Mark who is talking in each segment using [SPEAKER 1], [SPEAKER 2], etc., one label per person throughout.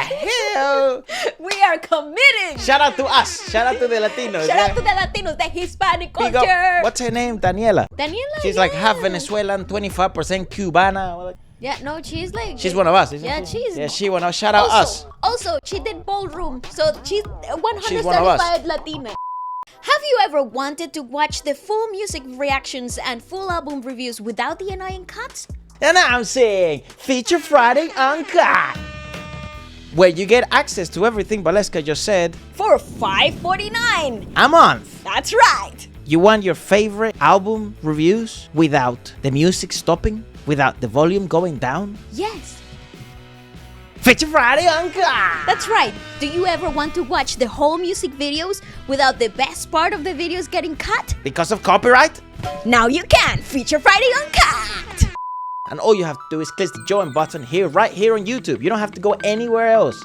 [SPEAKER 1] hell?
[SPEAKER 2] We are committed.
[SPEAKER 1] Shout out to us. Shout out to the Latinos.
[SPEAKER 2] Shout out to the Latinos, the Hispanic
[SPEAKER 1] Big up.
[SPEAKER 2] culture.
[SPEAKER 1] What's her name? Daniela.
[SPEAKER 2] Daniela?
[SPEAKER 1] She's like half Venezuelan, 25% Cubana.
[SPEAKER 2] Yeah, no, she's like...
[SPEAKER 1] She's one of us, isn't
[SPEAKER 2] Yeah,
[SPEAKER 1] she?
[SPEAKER 2] she's...
[SPEAKER 1] Yeah, she one of us. Shout out us.
[SPEAKER 2] Also, she did ballroom, so she's 100
[SPEAKER 1] She's one of us.
[SPEAKER 2] certified Latina. Have you ever wanted to watch the full music reactions and full album reviews without the annoying cuts?
[SPEAKER 1] Announcing Feature Friday Uncut, where you get access to everything Waleska just said
[SPEAKER 2] For $5.49
[SPEAKER 1] a month.
[SPEAKER 2] That's right.
[SPEAKER 1] You want your favorite album reviews without the music stopping, without the volume going down?
[SPEAKER 2] Yes,
[SPEAKER 1] Feature Friday Uncut.
[SPEAKER 2] that's right. Do you ever want to watch the whole music videos without the best part of the videos getting cut?
[SPEAKER 1] Because of copyright?
[SPEAKER 2] Now you can. Feature Friday Uncut.
[SPEAKER 1] And all you have to do is click the join button here, right here on YouTube. You don't have to go anywhere else.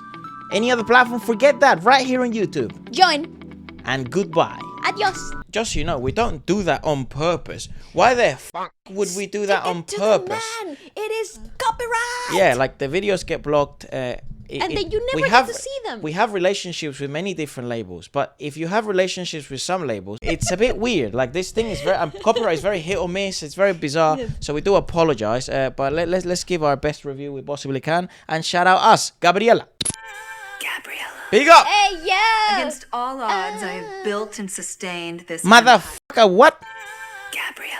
[SPEAKER 1] Any other platform, forget that. Right here on YouTube.
[SPEAKER 2] Join.
[SPEAKER 1] And goodbye.
[SPEAKER 2] Adios.
[SPEAKER 1] Just so you know, we don't do that on purpose. Why the fuck would we do that on purpose?
[SPEAKER 2] Man, it is copyright.
[SPEAKER 1] Yeah, like the videos get blocked.
[SPEAKER 2] And then you never get to see them.
[SPEAKER 1] We have relationships with many different labels, but if you have relationships with some labels, it's a bit weird. Like this thing is very copyright is very hit or miss. It's very bizarre. Yes. So we do apologize. But let's give our best review we possibly can and shout out us, Gabriella.
[SPEAKER 3] Gabriella.
[SPEAKER 1] Big up.
[SPEAKER 2] Hey, yeah.
[SPEAKER 3] Against all odds, I have built and sustained this.
[SPEAKER 1] Motherfucker, what?
[SPEAKER 3] Gabriella.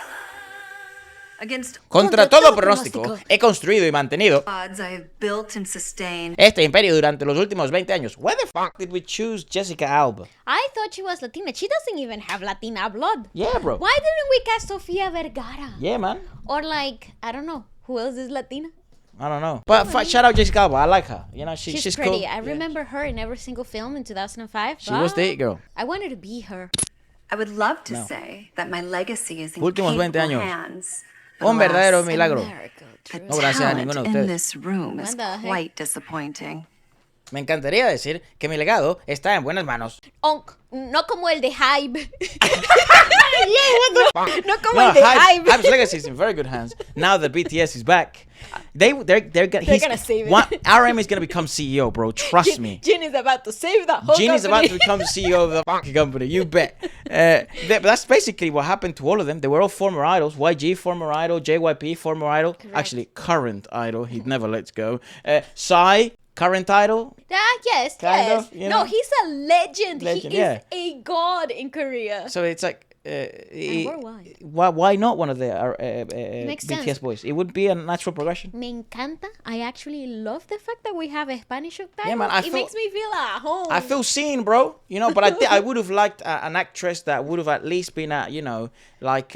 [SPEAKER 3] Against
[SPEAKER 1] Contra todo pronóstico, he construido y mantenido
[SPEAKER 3] odds, I have built and sustained
[SPEAKER 1] este imperio durante los últimos 20 años. Why the fuck did we choose Jessica Alba?
[SPEAKER 2] I thought she was Latina. She doesn't even have Latina blood.
[SPEAKER 1] Yeah, bro.
[SPEAKER 2] Why didn't we cast Sofia Vergara?
[SPEAKER 1] Yeah, man.
[SPEAKER 2] Or like, I don't know, who else is Latina?
[SPEAKER 1] I don't know. But shout out Jessica Alba. I like her. You know, she's
[SPEAKER 2] pretty.
[SPEAKER 1] cool.
[SPEAKER 2] I remember her in every single film in 2005.
[SPEAKER 1] She was the it girl.
[SPEAKER 2] I wanted to be her.
[SPEAKER 3] I would love to say that my legacy is in
[SPEAKER 1] Últimos 20
[SPEAKER 3] capable
[SPEAKER 1] años.
[SPEAKER 3] hands.
[SPEAKER 1] Un verdadero milagro.
[SPEAKER 3] The
[SPEAKER 1] No, gracias a
[SPEAKER 3] talent
[SPEAKER 1] ninguno de
[SPEAKER 3] in
[SPEAKER 1] ustedes.
[SPEAKER 3] this room is
[SPEAKER 2] What the heck?
[SPEAKER 3] quite disappointing.
[SPEAKER 1] Me encantaría decir que mi legado está en buenas manos.
[SPEAKER 2] No como el de Hype.
[SPEAKER 1] Yeah,
[SPEAKER 2] No como el de Hype.
[SPEAKER 1] Hype's legacy is in very good hands. Now that BTS is back, they're
[SPEAKER 2] gonna save it.
[SPEAKER 1] RM is gonna become CEO, bro. Trust me.
[SPEAKER 2] Jin is about to save the whole
[SPEAKER 1] Jin is about
[SPEAKER 2] company.
[SPEAKER 1] to become the CEO of the fucking company. You bet. But that's basically what happened to all of them. They were all former idols. YG, former idol. JYP, former idol.
[SPEAKER 2] Correct.
[SPEAKER 1] Actually, current idol. He never lets go. Psy, current idol.
[SPEAKER 2] Yes,
[SPEAKER 1] Kind
[SPEAKER 2] yes.
[SPEAKER 1] of, you know?
[SPEAKER 2] No, he's a legend.
[SPEAKER 1] Legend,
[SPEAKER 2] He
[SPEAKER 1] yeah.
[SPEAKER 2] is a god in Korea.
[SPEAKER 1] So it's like,
[SPEAKER 2] And worldwide.
[SPEAKER 1] why not one of the
[SPEAKER 2] Makes
[SPEAKER 1] BTS
[SPEAKER 2] sense.
[SPEAKER 1] boys? It would be a natural progression.
[SPEAKER 2] Me encanta. I actually love the fact that we have a Spanish subtitle.
[SPEAKER 1] Yeah, man,
[SPEAKER 2] It makes me feel at home.
[SPEAKER 1] I feel seen, bro. You know, but I would have liked an actress that would have at least been like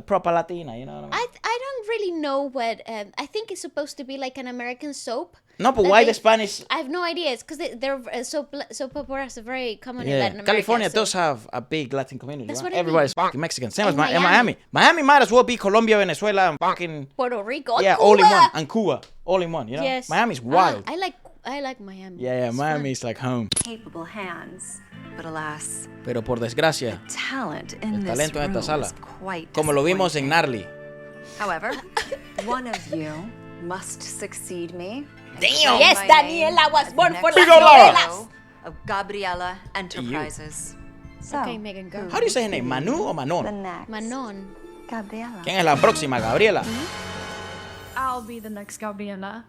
[SPEAKER 1] proper Latina. You know what I mean?
[SPEAKER 2] I don't really know what. I think it's supposed to be like an American soap.
[SPEAKER 1] No, but
[SPEAKER 2] that
[SPEAKER 1] why
[SPEAKER 2] they-
[SPEAKER 1] the Spanish?
[SPEAKER 2] I have no idea. It's because they're soap operas are very common in
[SPEAKER 1] Yeah,
[SPEAKER 2] Latin America.
[SPEAKER 1] California
[SPEAKER 2] so-
[SPEAKER 1] does have a big Latin community.
[SPEAKER 2] That's
[SPEAKER 1] right?
[SPEAKER 2] what I
[SPEAKER 1] Everybody's
[SPEAKER 2] mean.
[SPEAKER 1] fucking Mexican. Same as
[SPEAKER 2] And
[SPEAKER 1] Miami. Miami might as well be Colombia, Venezuela, and fucking
[SPEAKER 2] Puerto Rico.
[SPEAKER 1] yeah,
[SPEAKER 2] Cuba.
[SPEAKER 1] all in one, and Cuba, all in one. You know,
[SPEAKER 2] Yes.
[SPEAKER 1] Miami's wild.
[SPEAKER 2] I like Miami.
[SPEAKER 1] Yeah,
[SPEAKER 2] It's
[SPEAKER 1] Miami's like home.
[SPEAKER 3] Capable hands, but alas,
[SPEAKER 1] Pero por desgracia,
[SPEAKER 3] talent in
[SPEAKER 1] el
[SPEAKER 3] this
[SPEAKER 1] talento en
[SPEAKER 3] room
[SPEAKER 1] esta sala,
[SPEAKER 3] is quite
[SPEAKER 1] como lo vimos en
[SPEAKER 3] disappointing.
[SPEAKER 1] Gnarly.
[SPEAKER 3] However, one of you must succeed me.
[SPEAKER 1] Damn.
[SPEAKER 2] Yes,
[SPEAKER 3] My
[SPEAKER 2] Daniela
[SPEAKER 3] name
[SPEAKER 2] was
[SPEAKER 3] as
[SPEAKER 2] born
[SPEAKER 3] the
[SPEAKER 2] for
[SPEAKER 3] next
[SPEAKER 2] las
[SPEAKER 1] Laura.
[SPEAKER 2] novelas.
[SPEAKER 3] of Gabriella Enterprises. So,
[SPEAKER 2] Okay, Megan, go.
[SPEAKER 1] How do you say her name? Manu or
[SPEAKER 4] The
[SPEAKER 1] Manon?
[SPEAKER 4] next.
[SPEAKER 2] Manon.
[SPEAKER 4] Gabriella.
[SPEAKER 1] ¿Quién es la próxima, Gabriela?
[SPEAKER 5] I'll be the next Gabriella.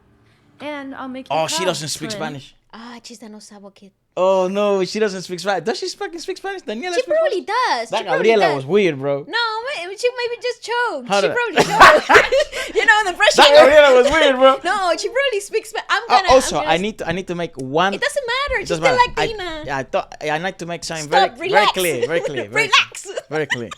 [SPEAKER 5] And I'll make you
[SPEAKER 1] Oh, she
[SPEAKER 5] proud,
[SPEAKER 1] doesn't speak
[SPEAKER 5] twin.
[SPEAKER 1] Spanish.
[SPEAKER 2] Ah, chista no sabo que.
[SPEAKER 1] Oh no, she doesn't speak Spanish. Does she fucking speak Spanish? Daniela
[SPEAKER 2] She
[SPEAKER 1] speaks
[SPEAKER 2] probably
[SPEAKER 1] Spanish?
[SPEAKER 2] does.
[SPEAKER 1] That
[SPEAKER 2] She probably
[SPEAKER 1] Gabriela
[SPEAKER 2] does.
[SPEAKER 1] was weird, bro.
[SPEAKER 2] No, she maybe just choked.
[SPEAKER 1] Hold
[SPEAKER 2] She
[SPEAKER 1] on.
[SPEAKER 2] probably choked. You know, the pressure.
[SPEAKER 1] That Gabriela was weird, bro.
[SPEAKER 2] No, she probably speaks. I'm gonna.
[SPEAKER 1] Also,
[SPEAKER 2] I'm gonna,
[SPEAKER 1] I need to make one.
[SPEAKER 2] It doesn't matter.
[SPEAKER 1] It
[SPEAKER 2] She's
[SPEAKER 1] doesn't
[SPEAKER 2] still
[SPEAKER 1] matter.
[SPEAKER 2] Latina.
[SPEAKER 1] I thought I need to make something
[SPEAKER 2] Stop,
[SPEAKER 1] very
[SPEAKER 2] relax.
[SPEAKER 1] clear, very clear,
[SPEAKER 2] Relax.
[SPEAKER 1] very clear.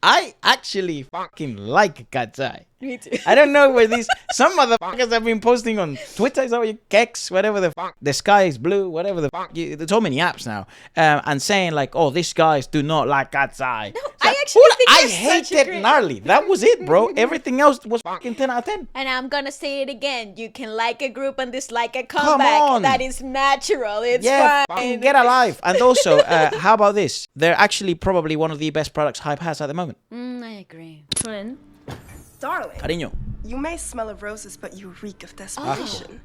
[SPEAKER 1] I actually fucking like KATSEYE.
[SPEAKER 2] Me too.
[SPEAKER 1] I don't know where these some motherfuckers have been posting on Twitter, is that what you Kex, whatever the fuck, the sky is blue, whatever the fuck. There's so many apps now, and saying like, oh, these guys do not like KATSEYE.
[SPEAKER 2] No, I actually think
[SPEAKER 1] I
[SPEAKER 2] that's such a
[SPEAKER 1] hated
[SPEAKER 2] great-
[SPEAKER 1] Gnarly. That was it, bro. Everything else was fucking 10 out of 10.
[SPEAKER 2] And I'm gonna say it again. You can like a group and dislike a
[SPEAKER 1] Come
[SPEAKER 2] comeback.
[SPEAKER 1] on.
[SPEAKER 2] That is natural. It's
[SPEAKER 1] Yeah,
[SPEAKER 2] fine.
[SPEAKER 1] fucking get alive. And also, how about this? They're actually probably one of the best products Hype has at the moment.
[SPEAKER 2] I agree.
[SPEAKER 5] Twin.
[SPEAKER 6] Darling,
[SPEAKER 1] Cariño.
[SPEAKER 6] you may smell of roses, but you reek of desperation.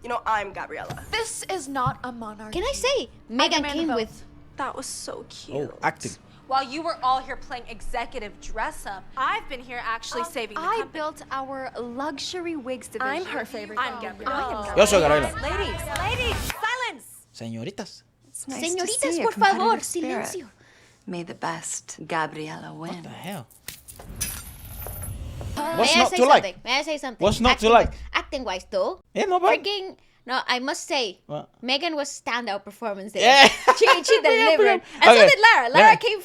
[SPEAKER 4] You know, I'm Gabriella.
[SPEAKER 5] This is not a monarchy.
[SPEAKER 2] Can I say, Megan
[SPEAKER 5] demand a
[SPEAKER 2] came
[SPEAKER 5] vote.
[SPEAKER 2] with...
[SPEAKER 4] That was so cute.
[SPEAKER 1] Oh, acting.
[SPEAKER 6] While you were all here playing executive dress up, I've been here actually saving the
[SPEAKER 5] I
[SPEAKER 6] company.
[SPEAKER 5] built our luxury wigs division.
[SPEAKER 4] I'm her favorite.
[SPEAKER 6] I'm Gabriella.
[SPEAKER 1] Yo soy Gabriela.
[SPEAKER 6] Ladies, silence!
[SPEAKER 1] Señoritas.
[SPEAKER 3] It's nice to
[SPEAKER 2] Señoritas,
[SPEAKER 3] see a
[SPEAKER 2] por favor,
[SPEAKER 3] competitive spirit.
[SPEAKER 2] silencio.
[SPEAKER 3] May the best Gabriella win.
[SPEAKER 1] What the hell?
[SPEAKER 2] May
[SPEAKER 1] What's
[SPEAKER 2] I
[SPEAKER 1] not
[SPEAKER 2] say
[SPEAKER 1] to
[SPEAKER 2] something?
[SPEAKER 1] like?
[SPEAKER 2] May I say something?
[SPEAKER 1] What's not to like?
[SPEAKER 2] Acting-wise, though.
[SPEAKER 1] Yeah, not bad.
[SPEAKER 2] Freaking... No, I must say,
[SPEAKER 1] What?
[SPEAKER 2] Megan was standout performance there.
[SPEAKER 1] Yeah.
[SPEAKER 2] She delivered. And
[SPEAKER 1] Okay.
[SPEAKER 2] so did Lara. Lara
[SPEAKER 1] Yeah.
[SPEAKER 2] came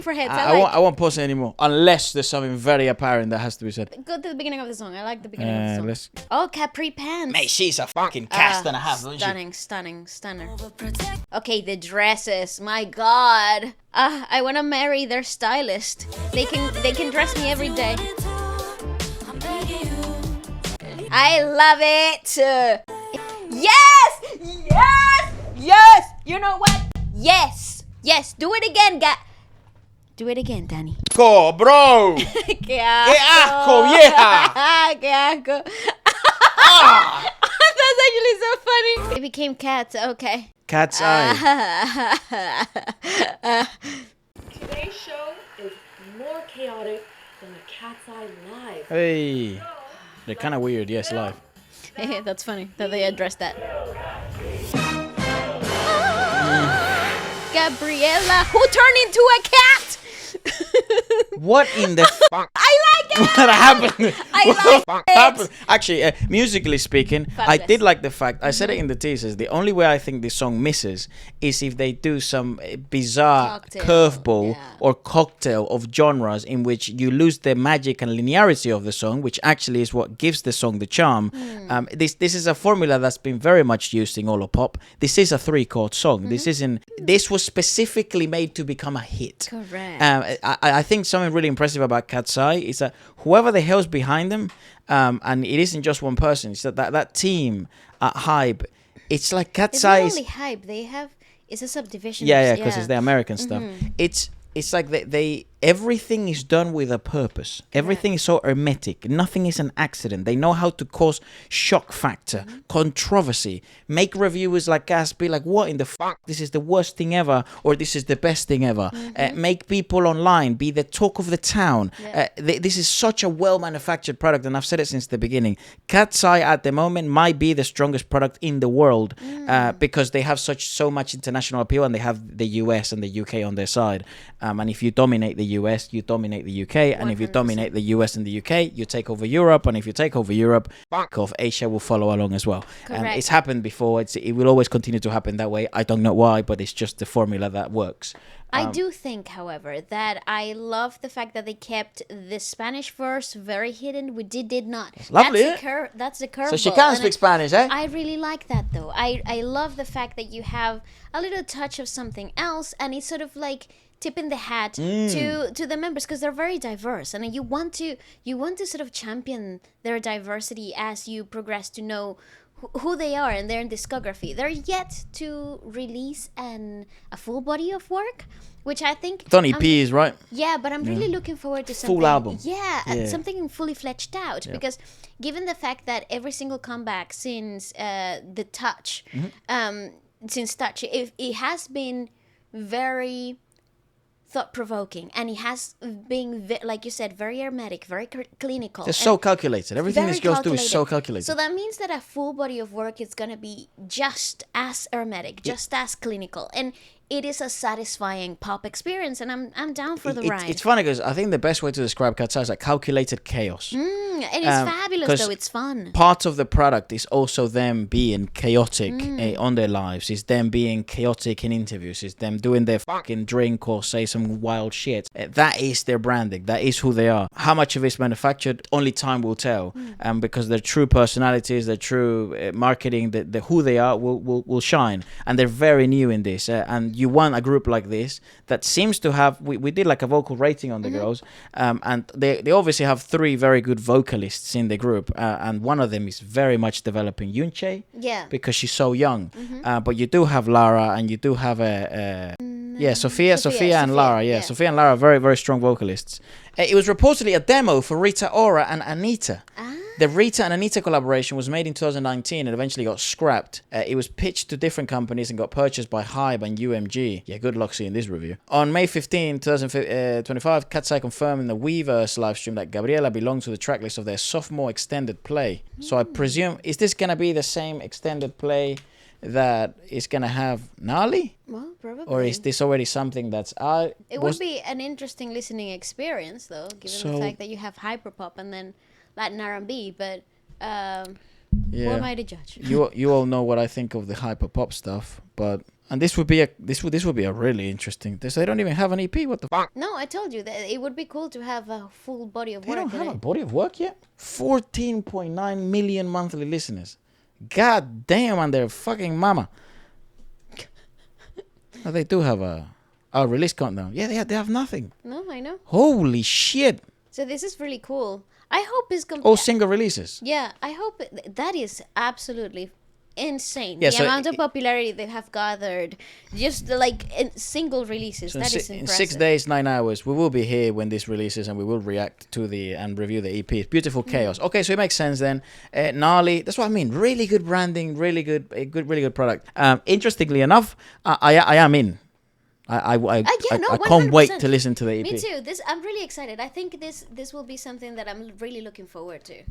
[SPEAKER 2] for heads.
[SPEAKER 1] I won't pause it anymore unless there's something very apparent that has to be said.
[SPEAKER 2] Go to the beginning of the song. I like the beginning of the song.
[SPEAKER 1] Let's.
[SPEAKER 2] Oh, capri pants.
[SPEAKER 1] Mate, she's a fucking cast and a half, isn't she?
[SPEAKER 2] Stunning. Okay, the dresses. My God. I wanna marry their stylist. They can dress me every day. I love it. Yes. You know what? Yes. Do it again, Do it again, Danny.
[SPEAKER 1] Go, bro.
[SPEAKER 2] ¡Qué
[SPEAKER 1] asco, vieja!
[SPEAKER 2] ¡Qué asco! That's actually so funny. It became cats. Okay.
[SPEAKER 1] Cat's eye.
[SPEAKER 7] Today's show is more chaotic than a Cat's Eye Live.
[SPEAKER 1] Hey. They're kind of weird, yes, live.
[SPEAKER 2] That's funny that they addressed that. Gabriella, who turned into a cat?
[SPEAKER 1] What in the fuck?
[SPEAKER 2] I like it.
[SPEAKER 1] What happened?
[SPEAKER 2] I
[SPEAKER 1] What
[SPEAKER 2] like
[SPEAKER 1] the fuck
[SPEAKER 2] it.
[SPEAKER 1] happened? Actually, musically speaking, I
[SPEAKER 2] Fabulous.
[SPEAKER 1] did like the fact, I said it in the teasers, the only way I think this song misses is if they do some bizarre
[SPEAKER 2] Cocktail,
[SPEAKER 1] curveball
[SPEAKER 2] yeah.
[SPEAKER 1] or cocktail of genres in which you lose the magic and linearity of the song, which actually is what gives the song the charm. This is a formula that's been very much used in all of pop. This is a 3-chord song. This was specifically made to become a hit.
[SPEAKER 2] Correct.
[SPEAKER 1] I think something really impressive about KATSEYE is that whoever the hell's behind them, and it isn't just one person, it's that team at Hype, it's like
[SPEAKER 2] It's not
[SPEAKER 1] KATSEYE is...
[SPEAKER 2] only hype. It's a subdivision.
[SPEAKER 1] Yeah,
[SPEAKER 2] of,
[SPEAKER 1] because it's the American stuff. It's like they everything is done with a purpose. Everything is so hermetic. Nothing is an accident. They know how to cause shock factor, controversy, make reviewers like us be like, what in the fuck? This is the worst thing ever, or this is the best thing ever. Make people online be the talk of the town. This is such a well-manufactured product, and I've said it since the beginning. KATSEYE at the moment might be the strongest product in the world because they have so much international appeal, and they have the US and the UK on their side. And if you dominate the US, you dominate the UK, and if you dominate the US and the UK, you take over Europe, and if you take over Europe, fuck off, Asia will follow along as well. It's happened before. It will always continue to happen that way. I don't know why, but it's just the formula that works.
[SPEAKER 2] I do think, however, that I love the fact that they kept the Spanish verse very hidden. We did not.
[SPEAKER 1] Lovely,
[SPEAKER 2] That's the curve.
[SPEAKER 1] So she can speak Spanish, eh?
[SPEAKER 2] I really like that, though. I love the fact that you have a little touch of something else, and it's sort of like tipping the hat to the members, because they're very diverse, and you want to sort of champion their diversity as you progress to know who they are and their discography. They're yet to release a full body of work, which I think
[SPEAKER 1] It's on EPs, right?
[SPEAKER 2] yeah, but I'm really looking forward to something
[SPEAKER 1] Full album.
[SPEAKER 2] Something fully fledged out, because given the fact that every single comeback since the Touch, it has been very thought-provoking, and it has been, like you said, very hermetic, very clinical.
[SPEAKER 1] They're so calculated. Everything this girls do is so calculated.
[SPEAKER 2] So that means that a full body of work is going to be just as hermetic, just as clinical, and it is a satisfying pop experience, and I'm down for the ride.
[SPEAKER 1] It's funny because I think the best way to describe KATSEYE is like calculated chaos.
[SPEAKER 2] And it's fabulous, though. It's fun.
[SPEAKER 1] Part of the product is also them being chaotic on their lives. It's them being chaotic in interviews. It's them doing their fucking drink or say some wild shit. That is their branding. That is who they are. How much of it's manufactured, only time will tell. Because their true personalities, their true marketing, the who they are will shine. And they're very new in this. And you want a group like this that seems to have... We did like a vocal rating on the girls. And they obviously have 3 very good vocalists in the group, and one of them is very much developing, Yunche, because she's so young. But you do have Lara, and you do have Sophia and Lara. Sophia and Lara are very, very strong vocalists. It was reportedly a demo for Rita Ora and Anita. The Rita and Anita collaboration was made in 2019 and eventually got scrapped. It was pitched to different companies and got purchased by Hybe and UMG. Yeah, good luck seeing this review. On May 15, 2025, KATSEYE confirmed in the Weverse livestream that Gabriella belonged to the tracklist of their sophomore extended play. So I presume, is this going to be the same extended play that is going to have Nali?
[SPEAKER 2] Well, probably.
[SPEAKER 1] Or is this already something that's out?
[SPEAKER 2] It would be an interesting listening experience, though, given the fact that you have hyperpop and then Latin R&B. But who am I to judge?
[SPEAKER 1] You all know what I think of the hyperpop stuff, but and this would be a really interesting. They don't even have an EP. What the fuck?
[SPEAKER 2] No, I told you that it would be cool to have a full body of
[SPEAKER 1] They
[SPEAKER 2] work.
[SPEAKER 1] don't have a body of work yet. 14.9 million monthly listeners. God damn, and their fucking mama. Oh, they do have a release countdown. Yeah, they have nothing.
[SPEAKER 2] No, I know.
[SPEAKER 1] Holy shit!
[SPEAKER 2] So this is really cool. I hope it's
[SPEAKER 1] All single releases.
[SPEAKER 2] Yeah, I hope that is absolutely insane.
[SPEAKER 1] Yeah,
[SPEAKER 2] the
[SPEAKER 1] so
[SPEAKER 2] amount of popularity they have gathered, just like in single releases.
[SPEAKER 1] So
[SPEAKER 2] that is
[SPEAKER 1] in
[SPEAKER 2] impressive.
[SPEAKER 1] 6 days, 9 hours, we will be here when this releases, and we will react to and review the EP. It's beautiful chaos. Okay, so it makes sense then. Gnarly, that's what I mean. Really good branding, really good product. Interestingly enough, I am in. I can't wait to listen to the EP.
[SPEAKER 2] Me too. I'm really excited. I think this will be something that I'm really looking forward to.